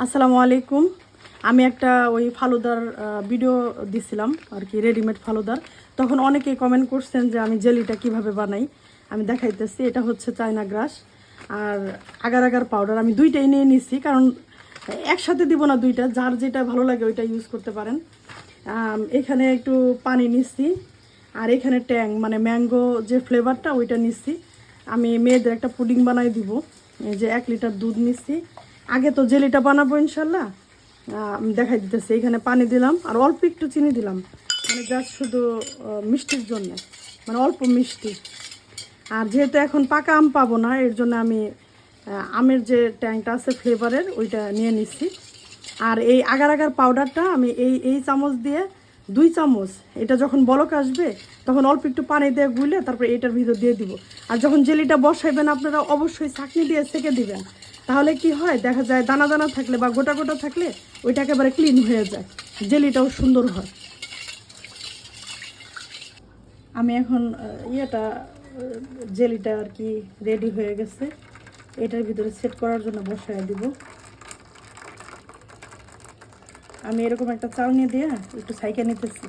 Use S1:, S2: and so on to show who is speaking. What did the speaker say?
S1: আসসালামু আলাইকুম। আমি একটা ওই ফালুদার ভিডিও দিছিলাম আর কি, রেডিমেড ফালুদার। তখন অনেকেই কমেন্ট করছেন যে আমি জেলিটা কিভাবে বানাই। আমি দেখাইতেছি। এটা হচ্ছে চায়না গ্রাস আর আগার আগার পাউডার। আমি দুইটাই নিয়ে নিছি, কারণ একসাথে দিব না, দুইটা যার যেটা ভালো লাগে ওইটা ইউজ করতে পারেন। এখানে একটু পানি নিচ্ছি, আর এখানে ট্যাং মানে ম্যাঙ্গো যে ফ্লেভারটা ওইটা নিচ্ছি। আমি মেয়েদের একটা পুডিং বানাই দিব। এই যে 1 লিটার দুধ নিচ্ছি। আগে তো জেলিটা বানাবো ইনশাল্লাহ, আমি দেখাই দিতেছি। এখানে পানি দিলাম আর অল্প একটু চিনি দিলাম, মানে জাস্ট শুধু মিষ্টির জন্য, মানে অল্প মিষ্টি। আর যেহেতু এখন পাকা আম পাবো না, এর জন্য আমি আমের যে ট্যাংটা আছে ফ্লেভারের ওইটা নিয়ে নিচ্ছি। আর এই আগার আগার পাউডারটা আমি এই চামচ দিয়ে 2 চামচ, এটা যখন বলক আসবে তখন অল্প একটু পানি দিয়ে গুলে তারপরে এটার ভিতর দিয়ে দিব। আর যখন জেলিটা বসাইবেন আপনারা অবশ্যই ছাঁকনি দিয়ে সেঁকে দিবেন, তাহলে কি হয় দেখা যায় দানা দানা থাকলে বা গোটা গোটা থাকলে ওইটা একেবারে ক্লিন হয়ে যায়, জেলিটাও সুন্দর হয়। আমি এখন জেলিটা আর কি রেডি হয়ে গেছে, এটার ভিতরে সেট করার জন্য বসায় দিব। আমি এরকম একটা চাউনি দিয়ে একটু ছাইকে নিতেছি।